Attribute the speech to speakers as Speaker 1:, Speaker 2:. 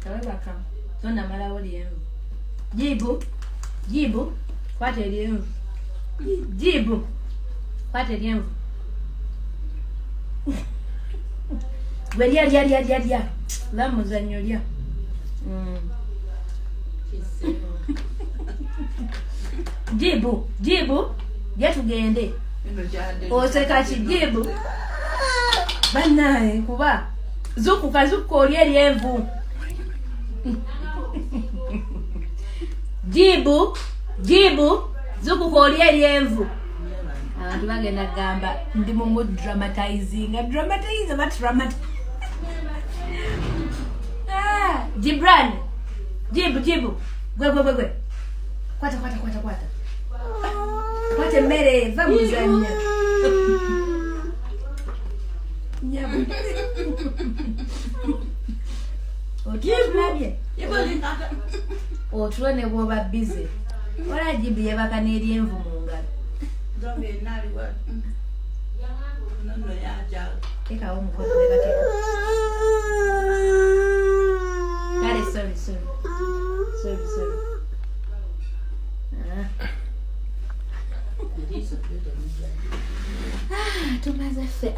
Speaker 1: Kawebaka. Tona mala wali yenvu. Jibu. Kwate yenvu. Jibu. Kwate yenvu. Gwelia. Lamuzanyo lya. Jibu. Yatugende. Oseka kijibu. Banaye kuba. Zuku olye lyenvu. Jibu. Zuku olye lyenvu. Abantu bagenda gamba ndi mu dramatizing. Gibran. Jibu. Gwe. Kwata. Kwate mere vamuzanya. Nyabu. Okiblabye. Otulone bwoba busy. Wala Jibu yebaka n'eryenvu mu ngalo.
Speaker 2: Ndombe nali wa. Nono yaja.
Speaker 1: Teka omukono webateka. Kale sorry. Tumaze fe.